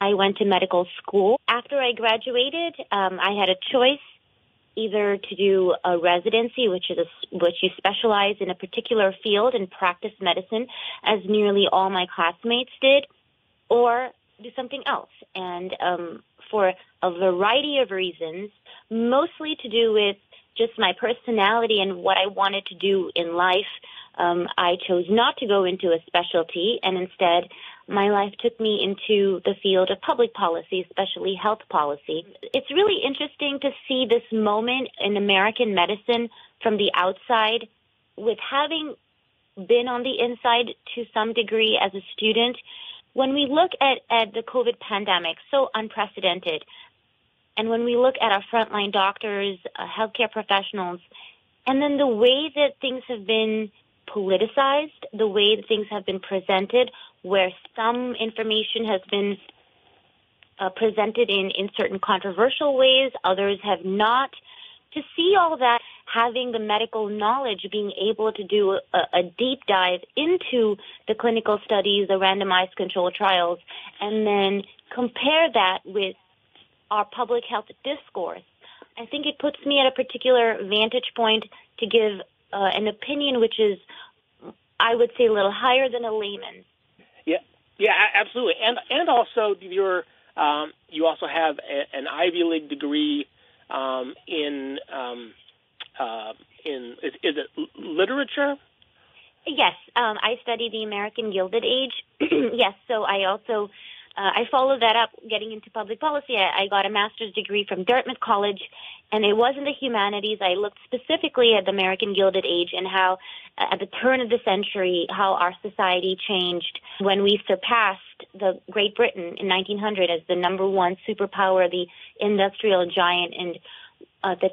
I went to medical school. After I graduated, I had a choice either to do a residency, which you specialize in a particular field and practice medicine, as nearly all my classmates did, or do something else. And for a variety of reasons, mostly to do with just my personality and what I wanted to do in life, I chose not to go into a specialty, and instead my life took me into the field of public policy, especially health policy. It's really interesting to see this moment in American medicine from the outside, with having been on the inside to some degree as a student. When we look at the COVID pandemic, so unprecedented, and when we look at our frontline doctors, healthcare professionals, and then the way that things have been politicized, the way that things have been presented, where some information has been presented in certain controversial ways, others have not. To see all that, having the medical knowledge, being able to do a deep dive into the clinical studies, the randomized controlled trials, and then compare that with our public health discourse, I think it puts me at a particular vantage point to give an opinion which is, I would say, a little higher than a layman's. Yeah, absolutely. And also you also have an Ivy League degree in is it literature? Yes, I study the American Gilded Age. Yes, so I also I followed that up getting into public policy. I got a master's degree from Dartmouth College, and it was in the humanities. I looked specifically at the American Gilded Age and how, at the turn of the century, how our society changed when we surpassed the Great Britain in 1900 as the number one superpower, the industrial giant, and the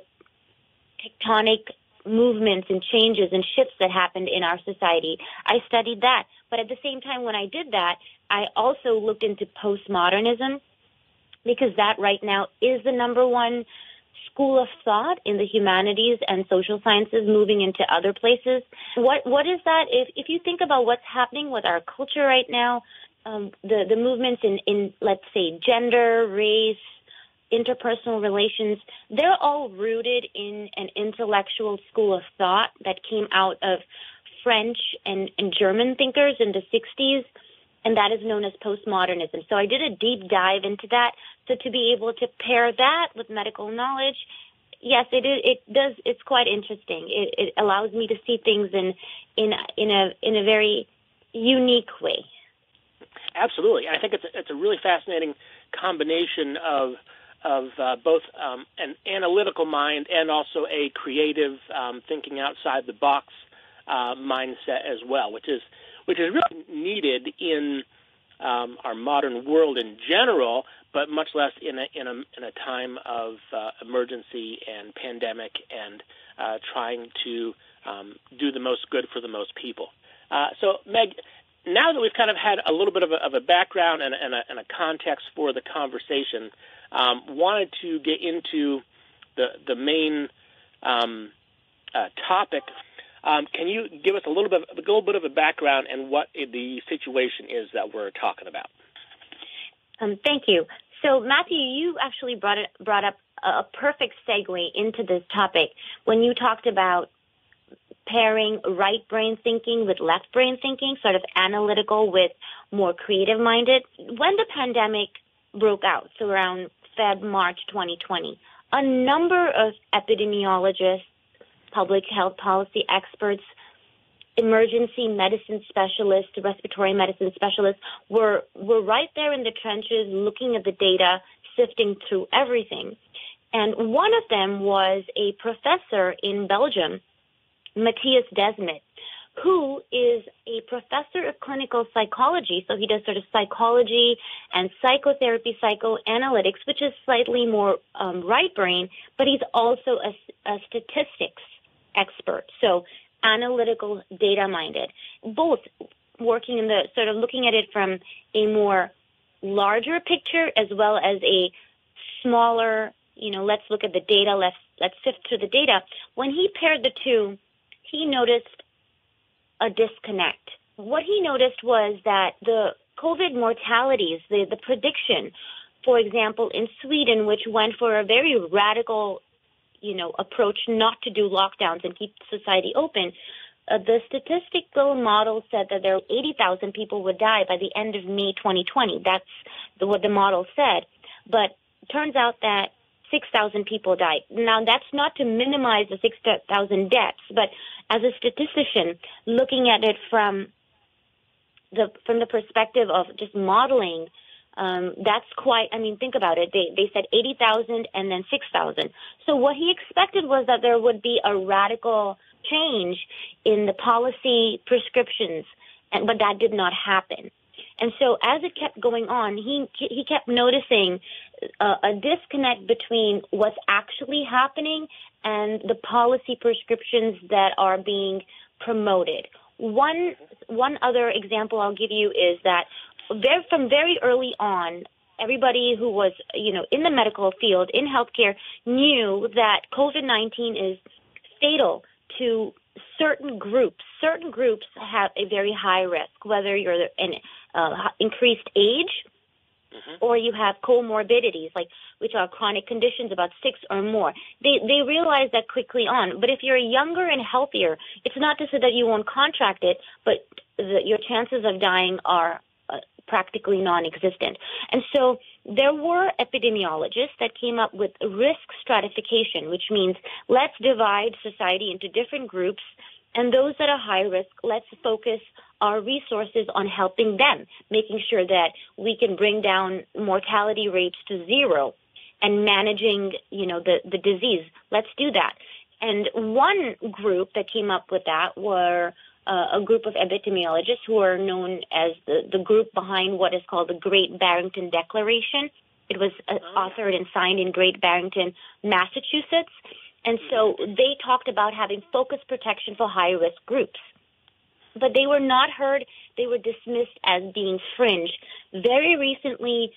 tectonic movements and changes and shifts that happened in our society. I studied that. But at the same time, when I did that, I also looked into Post-Modernism, because that right now is the number one school of thought in the humanities and social sciences, moving into other places. What is that? If you think about what's happening with our culture right now, the movements in, let's say, gender, race, interpersonal relations, they're all rooted in an intellectual school of thought that came out of French and German thinkers in the 60s, and that is known as postmodernism. So I did a deep dive into that. So to be able to pair that with medical knowledge, yes, it's quite interesting. It allows me to see things in a very unique way. Absolutely. I think it's a really fascinating combination of both an analytical mind and also a creative thinking outside the box mindset as well, which is really needed in our modern world in general, but much less in a time of emergency and pandemic and trying to do the most good for the most people. So, Meg, now that we've kind of had a little bit of a background and a context for the conversation, wanted to get into the main topic. Can you give us a little bit of a background and what the situation is that we're talking about? Thank you. So, Matthew, you actually brought up a perfect segue into this topic when you talked about pairing right brain thinking with left brain thinking, sort of analytical with more creative minded. When the pandemic broke out, so around March 2020, a number of epidemiologists, public health policy experts, emergency medicine specialists, respiratory medicine specialists were right there in the trenches looking at the data, sifting through everything. And one of them was a professor in Belgium, Mattias Desmet, who is a professor of clinical psychology. So he does sort of psychology and psychotherapy, psychoanalytics, which is slightly more right brain, but he's also a statistics expert. So analytical, data-minded, both working in the sort of looking at it from a more larger picture as well as a smaller, let's look at the data, let's sift through the data. When he paired the two, he noticed a disconnect. What he noticed was that the COVID mortalities, the prediction, for example, in Sweden, which went for a very radical, approach not to do lockdowns and keep society open, the statistical model said that there 80,000 people would die by the end of May 2020. That's what the model said. But it turns out that 6,000 people died. Now, that's not to minimize the 6,000 deaths, but as a statistician, looking at it from the perspective of just modeling, that's quite, think about it. They said 80,000 and then 6,000. So what he expected was that there would be a radical change in the policy prescriptions, but that did not happen. And so as it kept going on, he kept noticing a disconnect between what's actually happening and the policy prescriptions that are being promoted. One other example I'll give you is that from very early on, everybody who was, in the medical field, in healthcare, knew that COVID-19 is fatal to certain groups. Certain groups have a very high risk, whether you're in increased age or you have comorbidities, which are chronic conditions, about 6 or more. They realize that quickly on. But if you're younger and healthier, it's not to say that you won't contract it, but your chances of dying are practically non-existent. And so there were epidemiologists that came up with risk stratification, which means let's divide society into different groups, and those that are high risk, let's focus our resources on helping them, making sure that we can bring down mortality rates to zero and managing, the disease. Let's do that. And one group that came up with that were a group of epidemiologists who are known as the group behind what is called the Great Barrington Declaration. It was authored and signed in Great Barrington, Massachusetts. And so they talked about having focused protection for high-risk groups. But they were not heard. They were dismissed as being fringe. Very recently,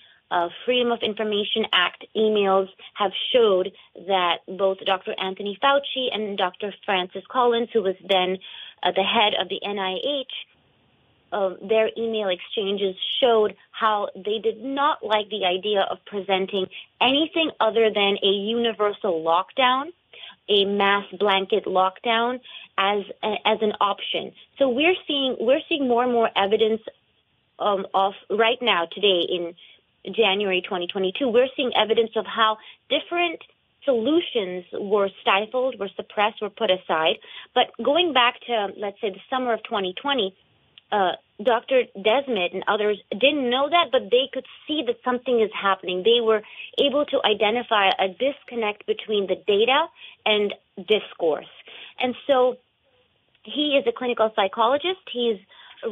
Freedom of Information Act emails have showed that both Dr. Anthony Fauci and Dr. Francis Collins, who was then the head of the NIH, their email exchanges showed how they did not like the idea of presenting anything other than a universal lockdown, a mass blanket lockdown as an option. So we're seeing more and more evidence of right now today in January 2022. We're seeing evidence of how different solutions were stifled, were suppressed, were put aside. But going back to, let's say, the summer of 2020, Dr. Desmet and others didn't know that, but they could see that something is happening. They were able to identify a disconnect between the data and discourse. And so he is a clinical psychologist. He's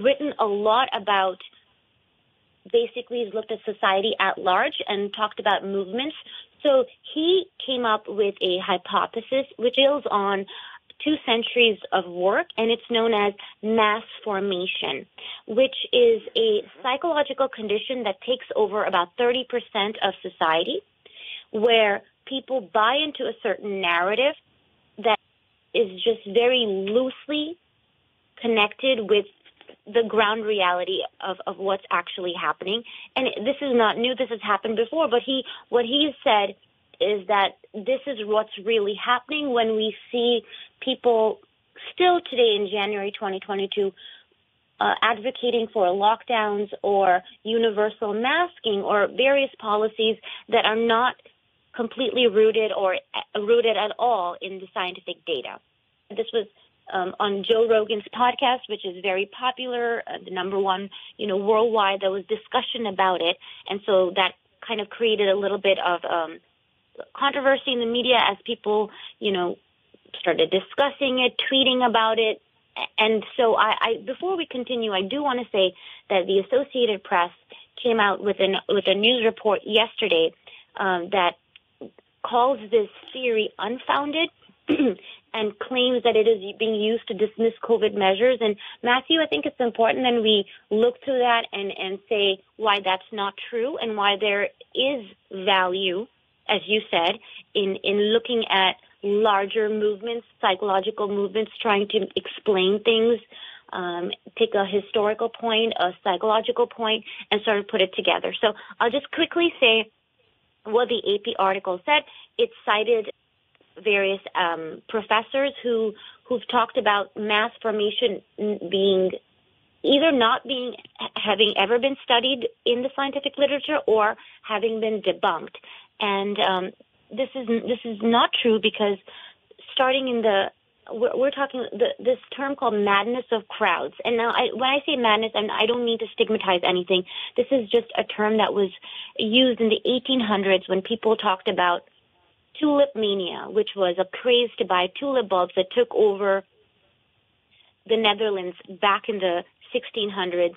written a lot about, basically he's looked at society at large and talked about movements. So he came up with a hypothesis which builds on 2 centuries of work, and it's known as mass formation, which is a psychological condition that takes over about 30% of society, where people buy into a certain narrative that is just very loosely connected with the ground reality of what's actually happening. And this is not new. This has happened before. But what he said is that this is what's really happening when we see people still today in January 2022 advocating for lockdowns or universal masking or various policies that are not completely rooted at all in the scientific data. This was on Joe Rogan's podcast, which is very popular, the number one, worldwide. There was discussion about it, and so that kind of created a little bit of controversy in the media as people, started discussing it, tweeting about it. And so I before we continue, I do want to say that the Associated Press came out with a news report yesterday that calls this theory unfounded and claims that it is being used to dismiss COVID measures. And Matthew, I think it's important that we look through that and say why that's not true and why there is value, as you said, in looking at larger movements, psychological movements, trying to explain things take a historical point, a psychological point, and sort of put it together. So I'll just quickly say what the AP article said. It cited various professors who've talked about mass formation being either having ever been studied in the scientific literature or having been debunked. And this is not true, because starting in we're talking this term called madness of crowds. And now when I say madness, I don't mean to stigmatize anything. This is just a term that was used in the 1800s when people talked about tulip mania, which was a craze to buy tulip bulbs that took over the Netherlands back in the 1600s,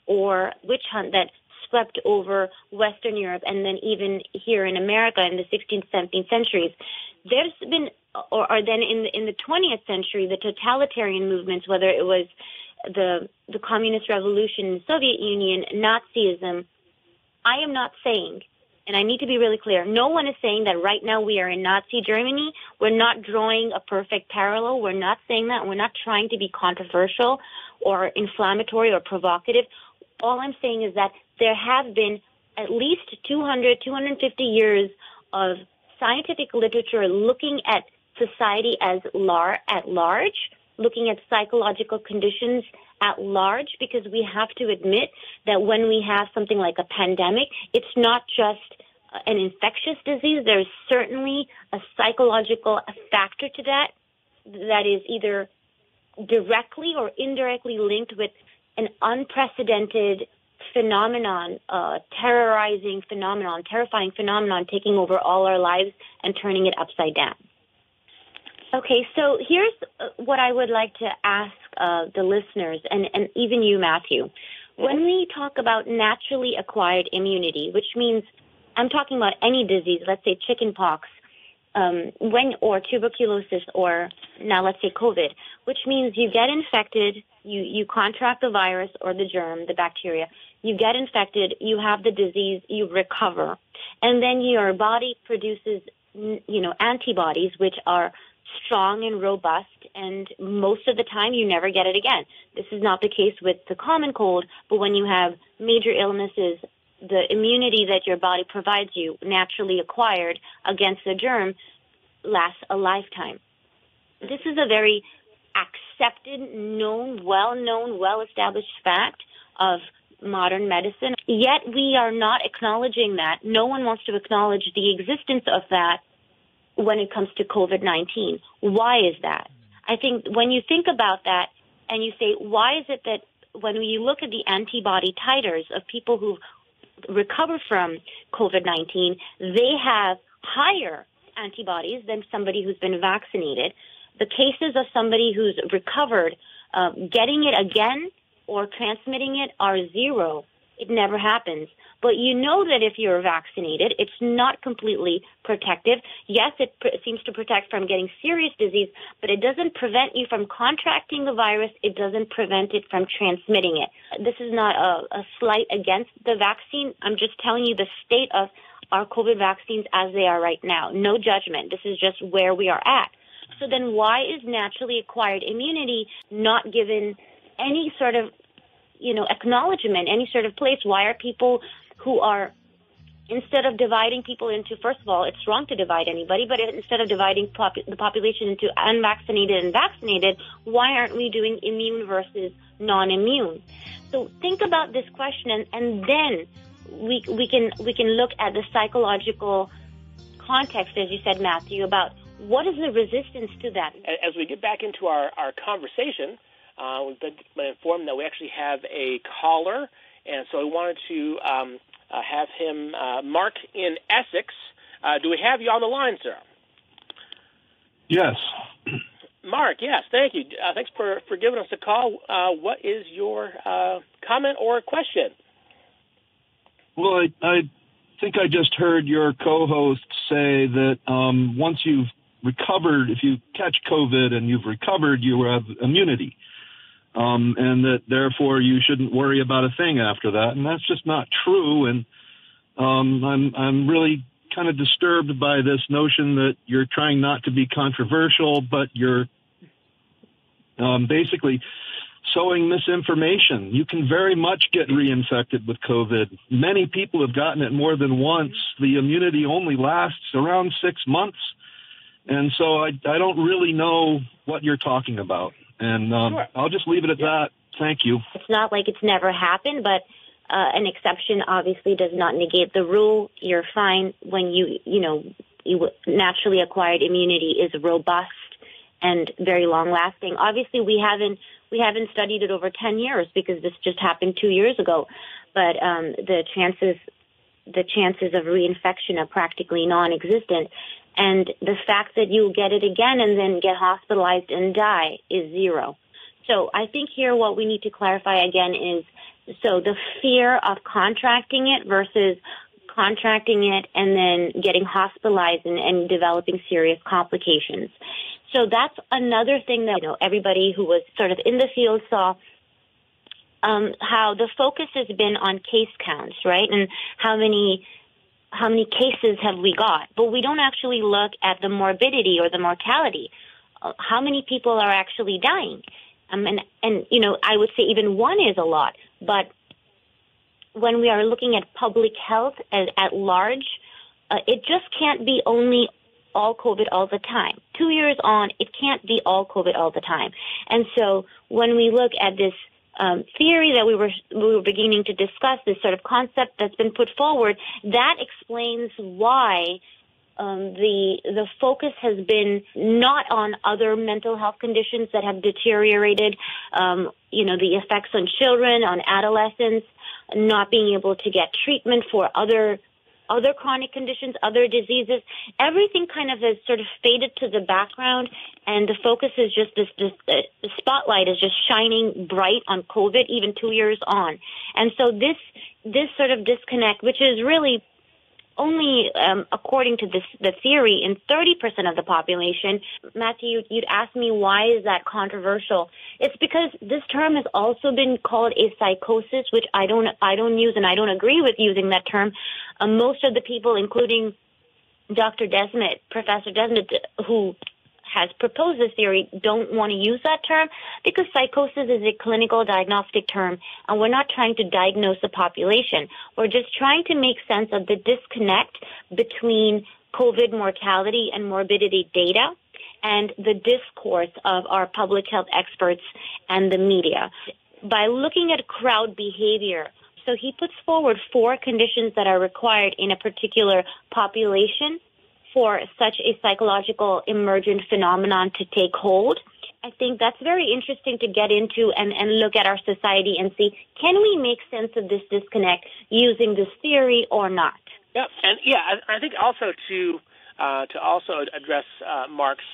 or witch hunt that swept over Western Europe and then even here in America in the 16th, 17th centuries. There's been, or then in the 20th century, the totalitarian movements, whether it was the communist revolution in the Soviet Union, Nazism. I am not saying, and I need to be really clear, no one is saying that right now we are in Nazi Germany. We're not drawing a perfect parallel. We're not saying that. We're not trying to be controversial or inflammatory or provocative. All I'm saying is that there have been at least 200, 250 years of scientific literature looking at society at large, looking at psychological conditions at large, because we have to admit that when we have something like a pandemic, it's not just an infectious disease. There's certainly a psychological factor to that is either directly or indirectly linked with an unprecedented phenomenon, terrifying phenomenon taking over all our lives and turning it upside down. Okay, so here's what I would like to ask the listeners, and even you, Matthew. When we talk about naturally acquired immunity, which means I'm talking about any disease, let's say chickenpox, or tuberculosis, or now let's say COVID, which means you get infected, you contract the virus or the germ, the bacteria, you get infected, you have the disease, you recover, and then your body produces, antibodies, which are strong and robust, and most of the time you never get it again. This is not the case with the common cold, but when you have major illnesses, the immunity that your body provides you, naturally acquired against the germ, lasts a lifetime. This is a very accepted, well-known, well-established fact of modern medicine. Yet we are not acknowledging that. No one wants to acknowledge the existence of that when it comes to COVID-19. Why is that? I think when you think about that and you say, why is it that when you look at the antibody titers of people who recover from COVID-19, they have higher antibodies than somebody who's been vaccinated. The cases of somebody who's recovered, getting it again or transmitting it are zero. It never happens. But you know that if you're vaccinated, it's not completely protective. Yes, it seems to protect from getting serious disease, but it doesn't prevent you from contracting the virus. It doesn't prevent it from transmitting it. This is not a slight against the vaccine. I'm just telling you the state of our COVID vaccines as they are right now. No judgment. This is just where we are at. So then why is naturally acquired immunity not given any sort of acknowledgement, any sort of place? Why are people who are, instead of dividing people into, first of all, it's wrong to divide anybody, but instead of dividing the population into unvaccinated and vaccinated, why aren't we doing immune versus non-immune? So think about this question, and then we can look at the psychological context, as you said, Matthew, about what is the resistance to that. As we get back into our conversation, we've been informed that we actually have a caller, and so I wanted to have him, Mark in Essex. Do we have you on the line, sir? Yes. Mark, yes, thank you. Thanks for giving us a call. What is your comment or question? Well, I think I just heard your co-host say that once you've recovered, if you catch COVID and you've recovered, you have immunity. And that therefore you shouldn't worry about a thing after that. And that's just not true. And I'm really kind of disturbed by this notion that you're trying not to be controversial, but you're basically sowing misinformation. You can very much get reinfected with COVID. Many people have gotten it more than once. The immunity only lasts around 6 months. And so I don't really know what you're talking about. And Sure. I'll just leave it at that. Thank you. It's not like it's never happened, but an exception obviously does not negate the rule. You're fine when you naturally acquired immunity is robust and very long lasting. Obviously, we haven't studied it over 10 years because this just happened 2 years ago. But the chances of reinfection are practically non-existent. And the fact that you get it again and then get hospitalized and die is zero. So I think here what we need to clarify again is, so the fear of contracting it versus contracting it and then getting hospitalized and developing serious complications. So that's another thing that, everybody who was sort of in the field saw, how the focus has been on case counts, right? And how many cases have we got? But we don't actually look at the morbidity or the mortality. How many people are actually dying? And I would say even one is a lot. But when we are looking at public health at large, it just can't be only all COVID all the time. 2 years on, it can't be all COVID all the time. And so when we look at this theory that we were beginning to discuss, this sort of concept that's been put forward, that explains why the focus has been not on other mental health conditions that have deteriorated, the effects on children, on adolescents, not being able to get treatment for other chronic conditions, other diseases. Everything kind of has sort of faded to the background, and the focus is just the spotlight is just shining bright on COVID even 2 years on. And so this sort of disconnect, which is really only according to the theory in 30% of the population. Matthew, you'd ask me why is that controversial? It's because this term has also been called a psychosis, which I don't use, and I don't agree with using that term. Most of the people, including Dr. Desmet, Professor Desmet, who has proposed this theory, don't want to use that term because psychosis is a clinical diagnostic term, and we're not trying to diagnose the population. We're just trying to make sense of the disconnect between COVID mortality and morbidity data and the discourse of our public health experts and the media. By looking at crowd behavior, so he puts forward 4 conditions that are required in a particular population for such a psychological emergent phenomenon to take hold. I think that's very interesting to get into and look at our society and see, can we make sense of this disconnect using this theory or not? Yeah, and I think also to also address Mark's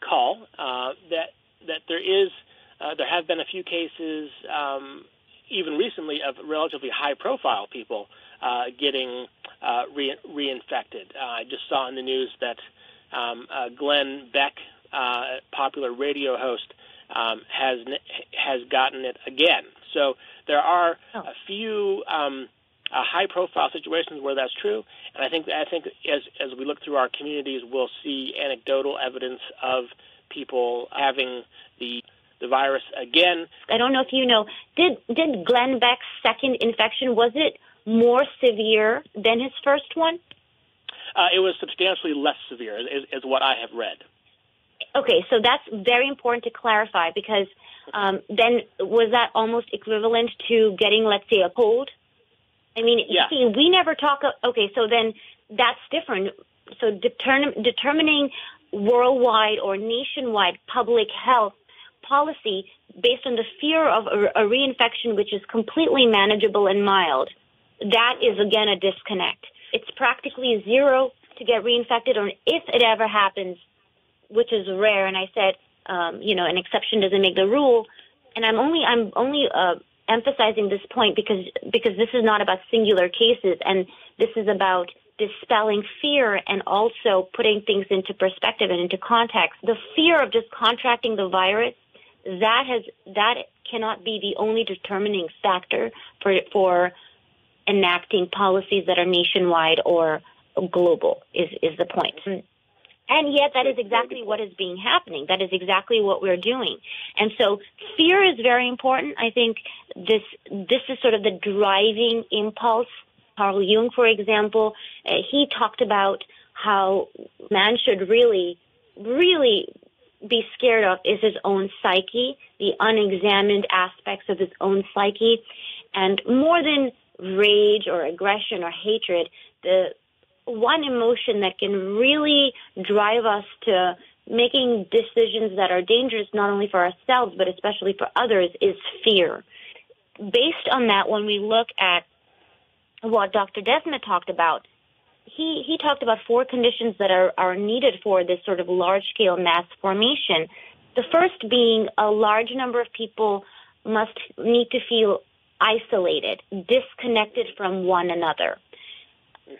call that there have been a few cases even recently of relatively high-profile people getting reinfected. I just saw in the news that Glenn Beck, popular radio host, has gotten it again. So there are a few high-profile situations where that's true, and I think as we look through our communities, we'll see anecdotal evidence of people having the virus again. I don't know if you know, did Glenn Beck's second infection, was it more severe than his first one? It was substantially less severe, is what I have read. Okay, so that's very important to clarify because then was that almost equivalent to getting, let's say, a cold? I mean, yeah. See, we never talk. Okay, so then that's different. So determining worldwide or nationwide public health policy based on the fear of a reinfection, which is completely manageable and mild, that is, again, a disconnect. It's practically zero to get reinfected, or if it ever happens, which is rare. And I said, an exception doesn't make the rule. And I'm only emphasizing this point because this is not about singular cases, and this is about dispelling fear and also putting things into perspective and into context. The fear of just contracting the virus, that cannot be the only determining factor for enacting policies that are nationwide or global, is the point. And yet that is exactly what is being happening. That is exactly what we're doing. And so fear is very important. I think this is sort of the driving impulse. Carl Jung, for example, he talked about how man should really, really be scared of is his own psyche, the unexamined aspects of his own psyche. And more than rage or aggression or hatred, the one emotion that can really drive us to making decisions that are dangerous not only for ourselves but especially for others is fear. Based on that, when we look at what Dr. Desmet talked about, he talked about 4 conditions that are needed for this sort of large-scale mass formation. The first being a large number of people must need to feel isolated, disconnected from one another.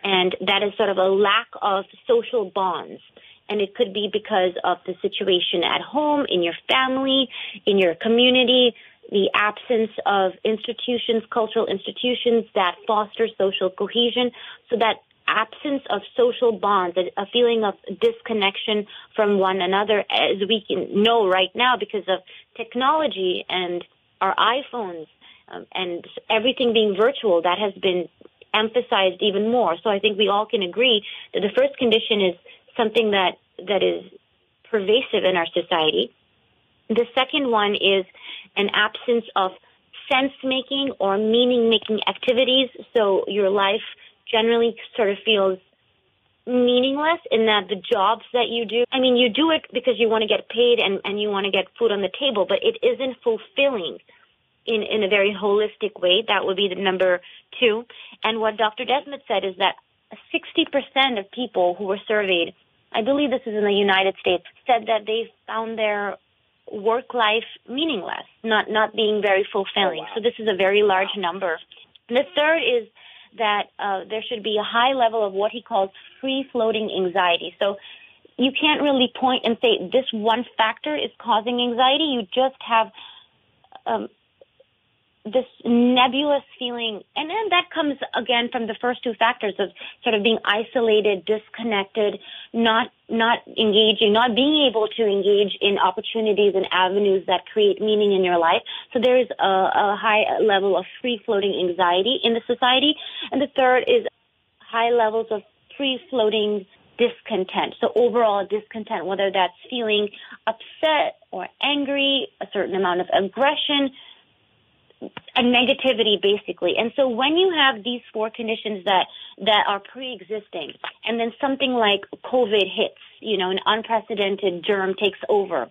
And that is sort of a lack of social bonds. And it could be because of the situation at home, in your family, in your community, the absence of institutions, cultural institutions that foster social cohesion. So that absence of social bonds, a feeling of disconnection from one another, as we can know right now because of technology and our iPhones and everything being virtual, that has been emphasized even more. So I think we all can agree that the first condition is something that is pervasive in our society. The second one is an absence of sense-making or meaning-making activities. So your life generally sort of feels meaningless in that the jobs that you do, I mean, you do it because you want to get paid and you want to get food on the table, but it isn't fulfilling in a very holistic way. That would be the number 2. And what Dr. Desmet said is that 60% of people who were surveyed, I believe this is in the United States, said that they found their work life meaningless, not being very fulfilling. Oh, wow. So this is a very large number. And the third is that there should be a high level of what he calls free-floating anxiety. So you can't really point and say this one factor is causing anxiety. You just have this nebulous feeling, and then that comes again from the first 2 factors of sort of being isolated, disconnected, not engaging, not being able to engage in opportunities and avenues that create meaning in your life. So there is a high level of free-floating anxiety in the society. And the third is high levels of free-floating discontent. So overall discontent, whether that's feeling upset or angry, a certain amount of aggression, a negativity, basically. And so when you have these 4 conditions that are pre-existing, and then something like COVID hits, an unprecedented germ takes over,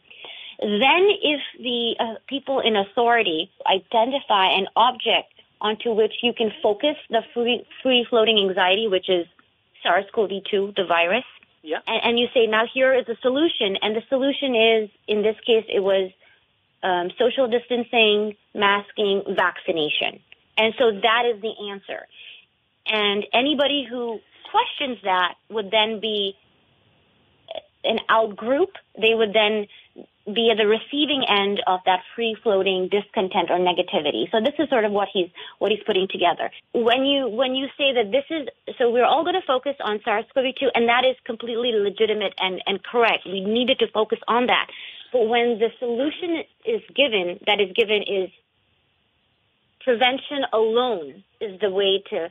then if the people in authority identify an object onto which you can focus the free-floating anxiety, which is SARS-CoV-2, the virus, yeah. and you say, now here is a solution, and the solution is, in this case, it was social distancing, masking, vaccination. And so that is the answer. And anybody who questions that would then be an out group. They would then be at the receiving end of that free-floating discontent or negativity. So this is sort of what he's putting together. When you say that this is, so we're all going to focus on SARS-CoV-2, and that is completely legitimate and correct. We needed to focus on that. But when the solution is given is prevention alone is the way to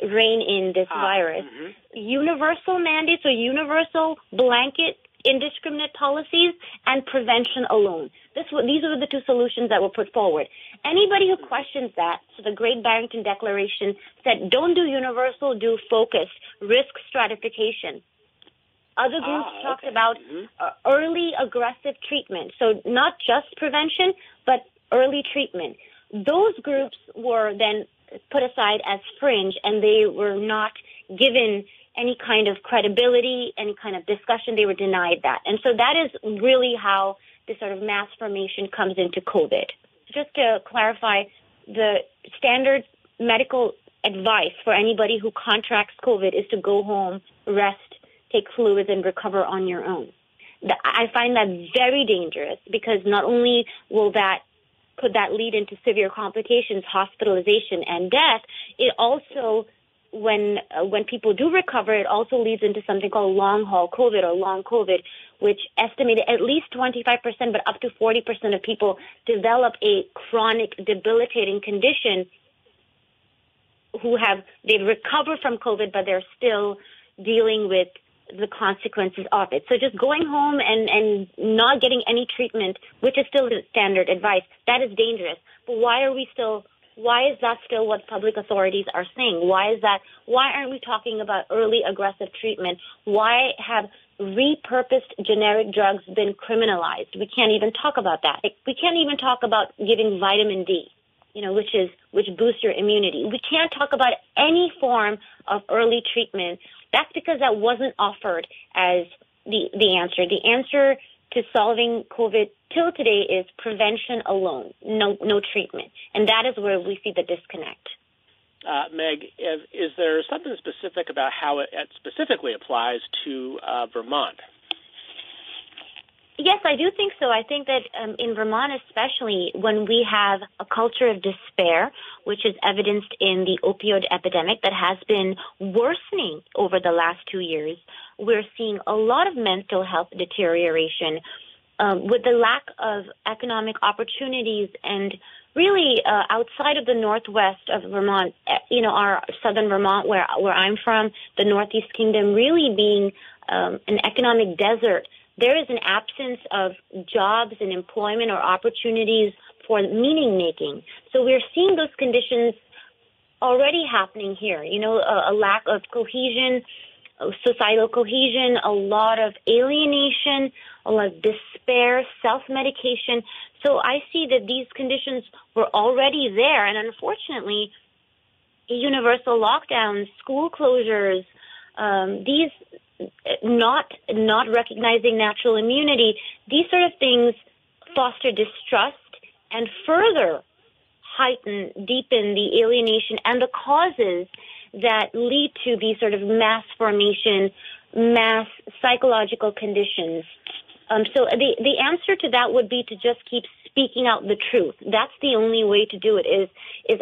rein in this virus. Mm-hmm. Universal mandates or universal blanket indiscriminate policies and prevention alone. These are the 2 solutions that were put forward. Anybody who questions that, so the Great Barrington Declaration said, don't do universal, do focused, risk stratification. Other groups talked about early aggressive treatment. So not just prevention, but early treatment. Those groups were then put aside as fringe, and they were not given any kind of credibility, any kind of discussion. They were denied that. And so that is really how this sort of mass formation comes into COVID. Just to clarify, the standard medical advice for anybody who contracts COVID is to go home, rest, take fluids, and recover on your own. I find that very dangerous because not only could that lead into severe complications, hospitalization, and death, it also when people do recover, it also leads into something called long-haul COVID or long COVID, which estimated at least 25%, but up to 40% of people develop a chronic, debilitating condition they've recovered from COVID, but they're still dealing with the consequences of it. So just going home and not getting any treatment, which is still standard advice, that is dangerous. But why is that still what public authorities are saying? Why aren't we talking about early aggressive treatment? Why have repurposed generic drugs been criminalized? We can't even talk about that. We can't even talk about giving vitamin D, which boosts your immunity. We can't talk about any form of early treatment. That's because that wasn't offered as the answer. The answer to solving COVID till today is prevention alone, no treatment. And that is where we see the disconnect. Meg, is there something specific about how it specifically applies to Vermont? Yes, I do think so. I think that in Vermont especially, when we have a culture of despair, which is evidenced in the opioid epidemic that has been worsening over the last 2 years, we're seeing a lot of mental health deterioration with the lack of economic opportunities and really outside of the northwest of Vermont, our southern Vermont where I'm from, the Northeast Kingdom really being an economic desert. There is an absence of jobs and employment or opportunities for meaning making. So we're seeing those conditions already happening here. A lack of cohesion, societal cohesion, a lot of alienation, a lot of despair, self-medication. So I see that these conditions were already there. And unfortunately, universal lockdowns, school closures, these not recognizing natural immunity, these sort of things foster distrust and further deepen the alienation and the causes that lead to these sort of mass formation, mass psychological conditions. So the answer to that would be to just keep speaking out the truth. That's the only way to do it is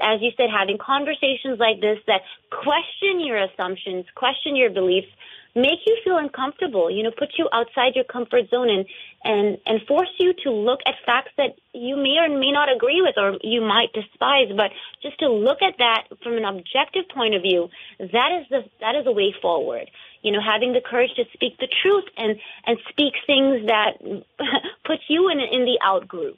as you said, having conversations like this that question your assumptions, question your beliefs, make you feel uncomfortable, put you outside your comfort zone and force you to look at facts that you may or may not agree with or you might despise, but just to look at that from an objective point of view, that is a way forward. Having the courage to speak the truth and speak things that put you in the out group.